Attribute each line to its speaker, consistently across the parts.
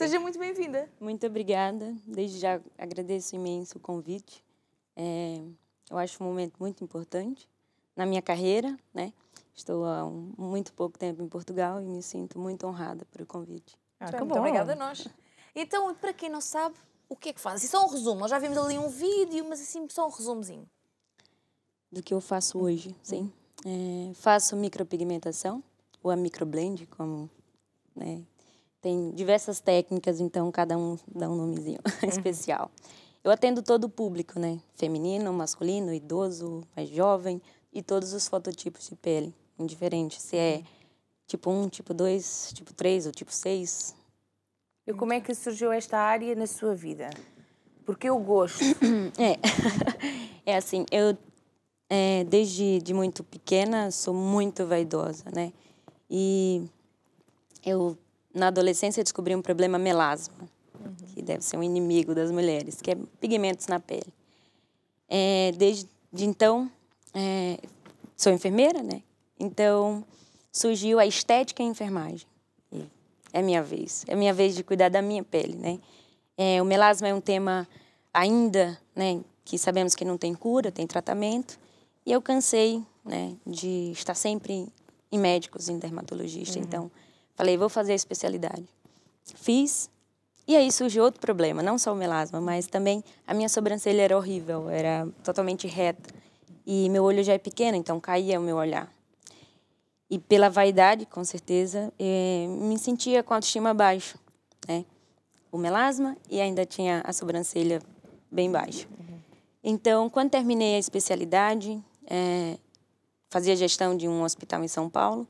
Speaker 1: Seja muito bem-vinda.
Speaker 2: Muito obrigada. Desde já agradeço imenso o convite. Eu acho um momento muito importante na minha carreira, né? Estou há muito pouco tempo em Portugal e me sinto muito honrada por o convite.
Speaker 1: Muito obrigada a nós. Então, para quem não sabe, o que é que faz? Assim, só um resumo. Nós já vimos ali um vídeo, mas assim, só um resumozinho.
Speaker 2: Do que eu faço hoje, sim. Faço micropigmentação, ou a microblend, como, né? Tem diversas técnicas, então cada um dá um nomezinho especial. Eu atendo todo o público, né? Feminino, masculino, idoso, mais jovem e todos os fototipos de pele, indiferente se é tipo 1, tipo 2, tipo 3 ou tipo 6.
Speaker 3: E como é que surgiu esta área na sua vida? Porque eu gosto.
Speaker 2: É assim, eu desde de muito pequena sou muito vaidosa, né? E eu na adolescência descobri um problema melasma, que deve ser um inimigo das mulheres, que é pigmentos na pele. Desde então, sou enfermeira, né? Então, surgiu a estética e a enfermagem. E é minha vez de cuidar da minha pele, né? O melasma é um tema ainda, né, que sabemos que não tem cura, tem tratamento. E eu cansei, né, de estar sempre em médicos, em dermatologista. Então, falei, vou fazer a especialidade. Fiz, e aí surgiu outro problema, não só o melasma, mas também a minha sobrancelha era horrível, era totalmente reta. E meu olho já é pequeno, então caía o meu olhar. E pela vaidade, com certeza, me sentia com a autoestima baixa, né? O melasma e ainda tinha a sobrancelha bem baixa. Então, quando terminei a especialidade, fazia gestão de um hospital em São Paulo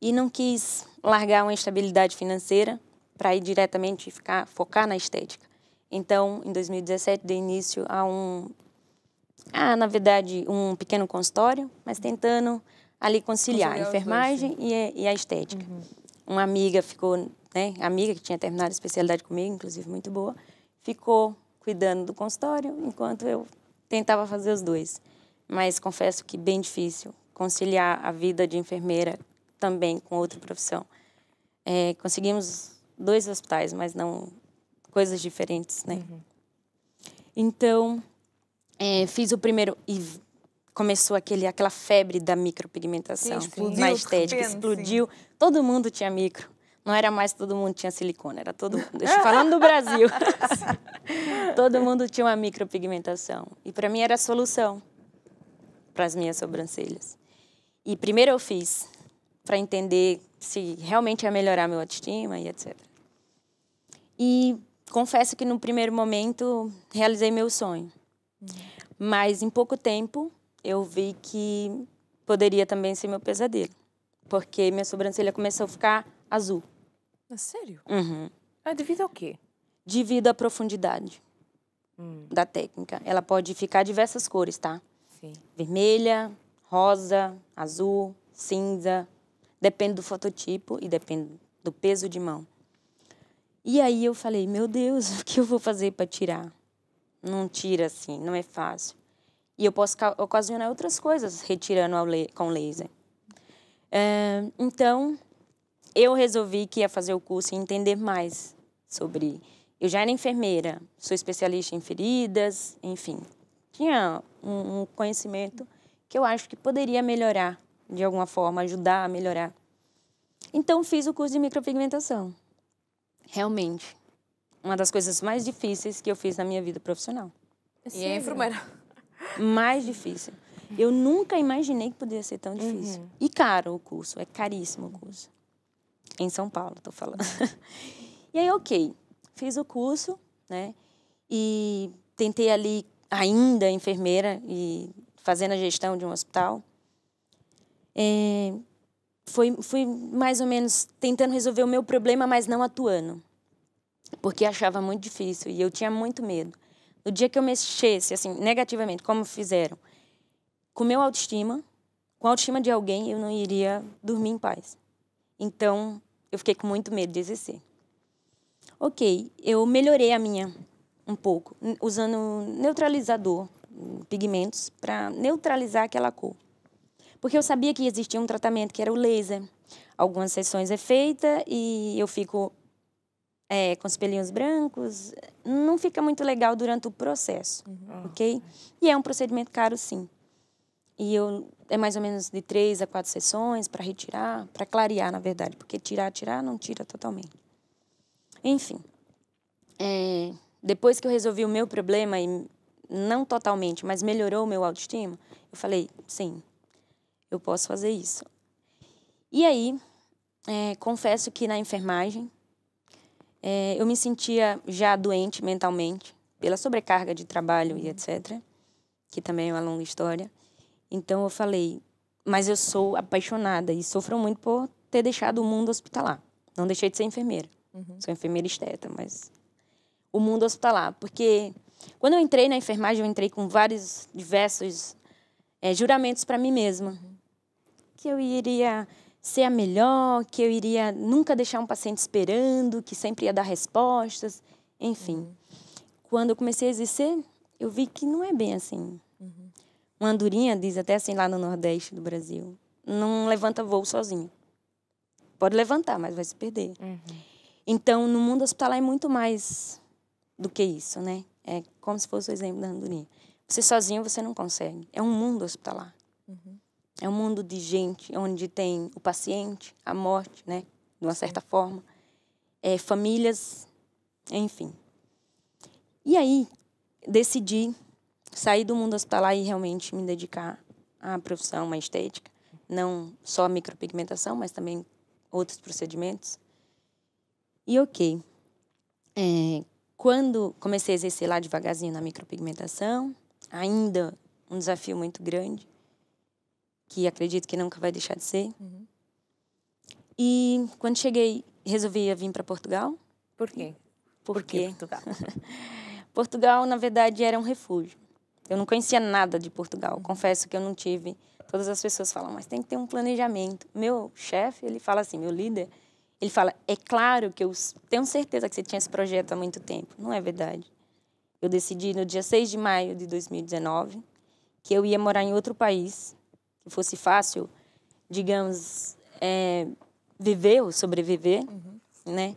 Speaker 2: e não quis largar uma estabilidade financeira para ir diretamente focar na estética. Então, em 2017, dei início na verdade, um pequeno consultório, mas tentando ali conciliar a enfermagem e a estética. Uma amiga ficou, né, amiga que tinha terminado a especialidade comigo, inclusive muito boa, ficou cuidando do consultório enquanto eu tentava fazer os dois. Mas confesso que bem difícil conciliar a vida de enfermeira também com outra profissão. Conseguimos 2 hospitais, mas não coisas diferentes, né? Então, fiz o primeiro e começou aquela febre da micropigmentação.
Speaker 1: Explodiu,
Speaker 2: na estética,
Speaker 1: de repente,
Speaker 2: explodiu. Todo mundo tinha micro. Não era mais todo mundo tinha silicone, era todo mundo. Estou falando do Brasil. Todo mundo tinha uma micropigmentação. E para mim era a solução para as minhas sobrancelhas. E primeiro eu fiz para entender se realmente ia melhorar meu autoestima e etc. E confesso que no primeiro momento realizei meu sonho. Mas em pouco tempo eu vi que poderia também ser meu pesadelo. Porque minha sobrancelha começou a ficar azul.
Speaker 1: Sério?
Speaker 3: Devido ao quê?
Speaker 2: Devido à profundidade da técnica. Ela pode ficar diversas cores, tá?
Speaker 3: Sim.
Speaker 2: Vermelha, rosa, azul, cinza. Depende do fototipo e depende do peso de mão. E aí eu falei, meu Deus, o que eu vou fazer para tirar? Não tira assim, não é fácil. E eu posso ocasionar outras coisas retirando com laser. Então, eu resolvi que ia fazer o curso e entender mais sobre... Eu já era enfermeira, sou especialista em feridas, enfim. Tinha um conhecimento que eu acho que poderia melhorar, de alguma forma, ajudar a melhorar. Então, fiz o curso de micropigmentação. Realmente, uma das coisas mais difíceis que eu fiz na minha vida profissional.
Speaker 1: E é enfermeira.
Speaker 2: Mais difícil. Eu nunca imaginei que poderia ser tão difícil. E caro o curso, é caríssimo o curso. Em São Paulo, estou falando. E aí, ok, fiz o curso, né? E tentei ali, ainda enfermeira, e fazendo a gestão de um hospital. Fui mais ou menos tentando resolver o meu problema, mas não atuando. Porque achava muito difícil e eu tinha muito medo. No dia que eu mexesse, assim, negativamente, como fizeram, com meu autoestima, com a autoestima de alguém, eu não iria dormir em paz. Então, eu fiquei com muito medo de exercer. Ok, eu melhorei a minha um pouco, usando neutralizador, pigmentos, para neutralizar aquela cor. Porque eu sabia que existia um tratamento que era o laser. Algumas sessões é feita e eu fico com os pelinhos brancos, não fica muito legal durante o processo, ok? E é um procedimento caro, sim. E é mais ou menos de 3 a 4 sessões para retirar, para clarear, na verdade, porque tirar, não tira totalmente. Enfim, depois que eu resolvi o meu problema, e não totalmente, mas melhorou o meu autoestima, eu falei, sim, eu posso fazer isso. E aí, confesso que na enfermagem, eu me sentia já doente mentalmente, pela sobrecarga de trabalho e etc., que também é uma longa história. Então, eu falei, mas eu sou apaixonada e sofro muito por ter deixado o mundo hospitalar. Não deixei de ser enfermeira. Sou enfermeira esteta, mas o mundo hospitalar. Porque quando eu entrei na enfermagem, eu entrei com diversos juramentos para mim mesma. Que eu iria ser a melhor, que eu iria nunca deixar um paciente esperando, que sempre ia dar respostas, enfim. Quando eu comecei a exercer, eu vi que não é bem assim. Uma andorinha, diz até assim lá no Nordeste do Brasil, não levanta voo sozinho. Pode levantar, mas vai se perder. Então, no mundo hospitalar é muito mais do que isso, né? É como se fosse o exemplo da andorinha. Você sozinho, você não consegue. É um mundo hospitalar. É um mundo de gente, onde tem o paciente, a morte, né? De uma certa forma. Famílias, enfim. E aí, decidi sair do mundo hospitalar e realmente me dedicar à profissão, à estética. Não só a micropigmentação, mas também outros procedimentos. E ok. Quando comecei a exercer lá devagarzinho na micropigmentação, ainda um desafio muito grande, que acredito que nunca vai deixar de ser. E quando cheguei, resolvi vir para Portugal.
Speaker 3: Por quê?
Speaker 2: Por quê?
Speaker 3: Portugal?
Speaker 2: Portugal, na verdade, era um refúgio. Eu não conhecia nada de Portugal. Confesso que eu não tive. Todas as pessoas falam, mas tem que ter um planejamento. Meu chefe, ele fala assim, meu líder, ele fala, é claro que eu tenho certeza que você tinha esse projeto há muito tempo. Não é verdade. Eu decidi no dia 6 de maio de 2019 que eu ia morar em outro país, que fosse fácil, digamos, viver ou sobreviver, né?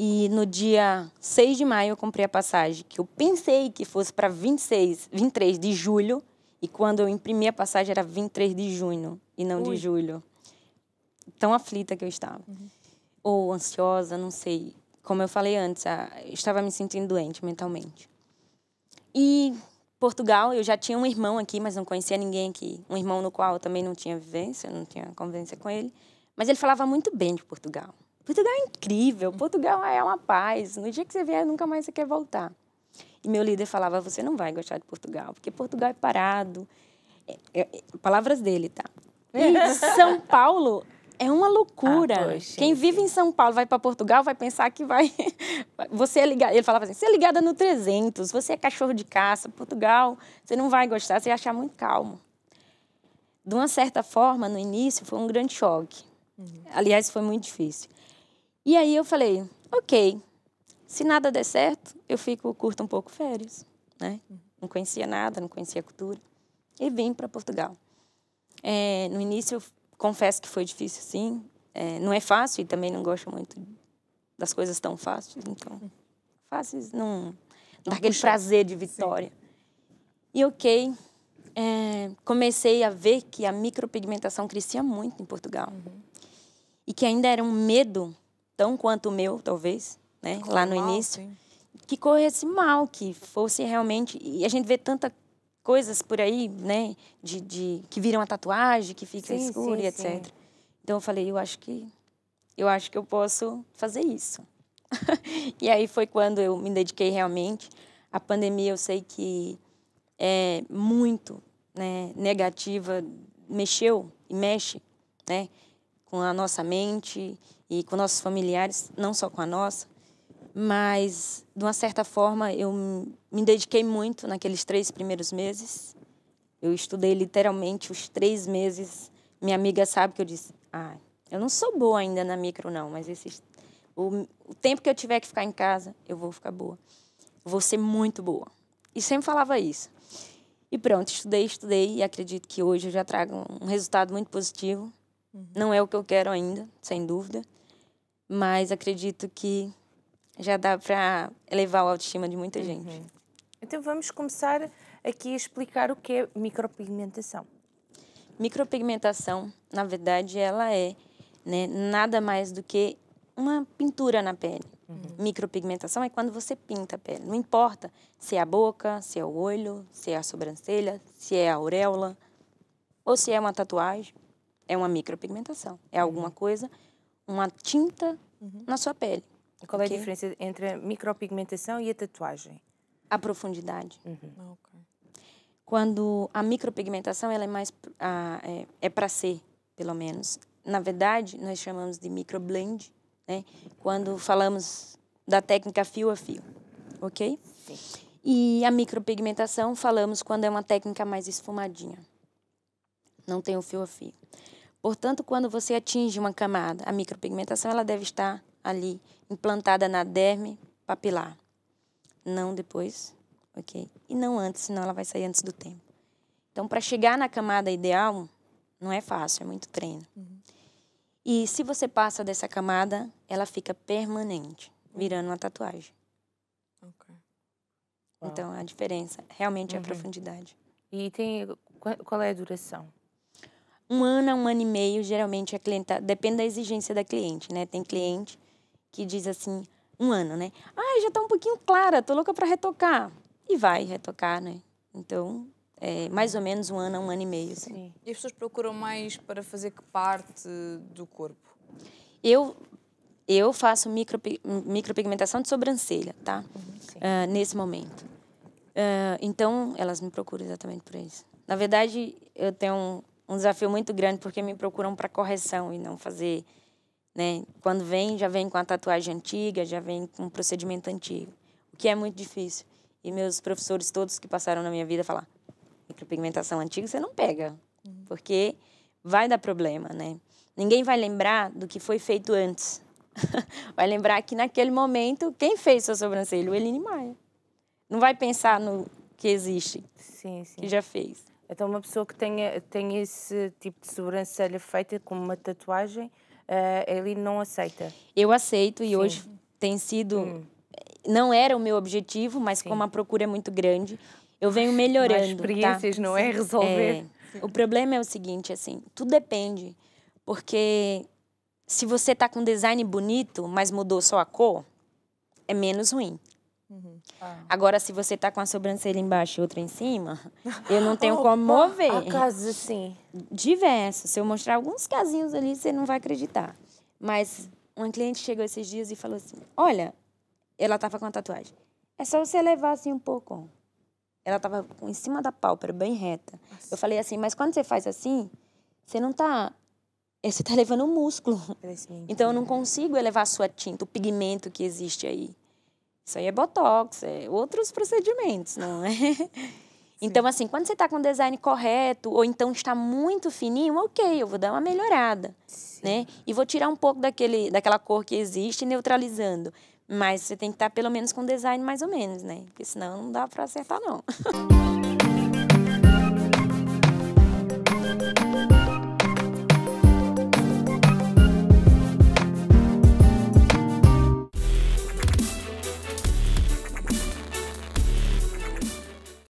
Speaker 2: E no dia 6 de maio eu comprei a passagem, que eu pensei que fosse para 23 de julho, e quando eu imprimi a passagem era 23 de junho, e não de julho. Tão aflita que eu estava. Ou ansiosa, não sei. Como eu falei antes, eu estava me sentindo doente mentalmente. E Portugal, eu já tinha um irmão aqui, mas não conhecia ninguém aqui. Um irmão no qual eu também não tinha vivência, não tinha convivência com ele. Mas ele falava muito bem de Portugal. Portugal é incrível, Portugal é uma paz. No dia que você vier, nunca mais você quer voltar. E meu líder falava, você não vai gostar de Portugal, porque Portugal é parado. Palavras dele, tá? E São Paulo é uma loucura.
Speaker 3: Pois,
Speaker 2: Quem vive em São Paulo vai para Portugal vai pensar que vai... Você é ligado... Ele falava assim, você é ligada no 300, você é cachorro de caça. Portugal, você não vai gostar, você vai achar muito calmo. De uma certa forma, no início, foi um grande choque. Aliás, foi muito difícil. E aí eu falei, ok, se nada der certo, eu curto um pouco férias, né? Não conhecia nada, não conhecia a cultura. E vim para Portugal. No início, eu confesso que foi difícil, sim. Não é fácil e também não gosto muito das coisas tão fáceis. Então, fáceis não dá aquele prazer de vitória. Sim. E ok, comecei a ver que a micropigmentação crescia muito em Portugal. E que ainda era um medo, tão quanto o meu, talvez, né? Lá no início. Sim. Que corresse mal, que fosse realmente... E a gente vê tantas coisas por aí, né? Que viram a tatuagem, que fica escura e etc. Sim. Então, eu falei, eu acho que eu posso fazer isso. E aí foi quando eu me dediquei realmente. A pandemia, eu sei que é muito, né, negativa, mexeu e mexe, né? Com a nossa mente e com nossos familiares, não só com a nossa, mas, de uma certa forma, eu me dediquei muito naqueles 3 primeiros meses. Eu estudei literalmente os 3 meses. Minha amiga sabe que eu disse, eu não sou boa ainda na micro, não, mas o tempo que eu tiver que ficar em casa, eu vou ficar boa. Eu vou ser muito boa. E sempre falava isso. E pronto, estudei e acredito que hoje eu já trago um resultado muito positivo. Não é o que eu quero ainda, sem dúvida, mas acredito que já dá para elevar a autoestima de muita gente.
Speaker 3: Então vamos começar aqui a explicar o que é micropigmentação.
Speaker 2: Micropigmentação, na verdade, ela é, né, nada mais do que uma pintura na pele. Micropigmentação é quando você pinta a pele. Não importa se é a boca, se é o olho, se é a sobrancelha, se é a auréola ou se é uma tatuagem. É uma micropigmentação. É alguma coisa, uma tinta na sua pele.
Speaker 3: Qual é a diferença entre a micropigmentação e a tatuagem?
Speaker 2: A profundidade.
Speaker 1: Ok.
Speaker 2: Quando a micropigmentação ela é mais para ser, pelo menos. Na verdade, nós chamamos de microblend, né? Quando falamos da técnica fio a fio, ok?
Speaker 3: Sim.
Speaker 2: E a micropigmentação falamos quando é uma técnica mais esfumadinha. Não tem o fio a fio. Portanto, quando você atinge uma camada, a micropigmentação ela deve estar ali implantada na derme papilar. Não depois, ok? E não antes, senão ela vai sair antes do tempo. Então, para chegar na camada ideal, não é fácil, é muito treino. E se você passa dessa camada, ela fica permanente, virando uma tatuagem.
Speaker 1: Ok.
Speaker 2: Então, a diferença realmente é a profundidade.
Speaker 3: E tem, qual é a duração?
Speaker 2: 1 ano a 1 ano e meio, geralmente a clienta, depende da exigência da cliente, né? Tem cliente que diz assim, 1 ano, né? Já está um pouquinho clara, tô louca para retocar. E vai retocar, né? Então, é mais ou menos 1 ano a 1 ano e meio. Assim.
Speaker 3: Sim.
Speaker 1: E as pessoas procuram mais para fazer que parte do corpo?
Speaker 2: Eu faço micropigmentação de sobrancelha, tá? Nesse momento. Então, elas me procuram exatamente por isso. Na verdade, eu tenho um desafio muito grande porque me procuram para correção e não fazer, né? Quando vem, já vem com a tatuagem antiga, já vem com um procedimento antigo, o que é muito difícil. E meus professores todos que passaram na minha vida falam, micropigmentação antiga você não pega, porque vai dar problema, né? Ninguém vai lembrar do que foi feito antes. Vai lembrar que naquele momento, quem fez sua sobrancelha? O Eline Maia. Não vai pensar no que existe,
Speaker 3: Sim, sim.
Speaker 2: que já fez.
Speaker 3: Então, uma pessoa que tenha esse tipo de sobrancelha feita com uma tatuagem, ele não aceita.
Speaker 2: Eu aceito e hoje tem sido... Não era o meu objetivo, mas como a procura é muito grande, eu venho melhorando.
Speaker 3: Mais experiências,
Speaker 2: tá?
Speaker 3: não é? Resolver.
Speaker 2: O problema é o seguinte, assim, tudo depende. Porque se você tá com um design bonito, mas mudou só a cor, é menos ruim. Agora, se você tá com a sobrancelha embaixo e outra em cima, eu não tenho como mover.
Speaker 3: Há casos assim.
Speaker 2: Diversos. Se eu mostrar alguns casinhos ali, você não vai acreditar. Mas uma cliente chegou esses dias e falou assim, olha, ela tava com a tatuagem. É só você levar assim um pouco. Ela tava em cima da pálpebra, bem reta. Eu falei assim, mas quando você faz assim, você não tá... Você tá levando um músculo. Então, eu não consigo elevar a sua tinta, o pigmento que existe aí. Isso aí é botox, é outros procedimentos, não é? Então, assim, quando você está com o design correto, ou então está muito fininho, ok, eu vou dar uma melhorada, né? E vou tirar um pouco daquela cor que existe, neutralizando. Mas você tem que estar pelo menos com o design mais ou menos, né? Porque senão não dá para acertar, não.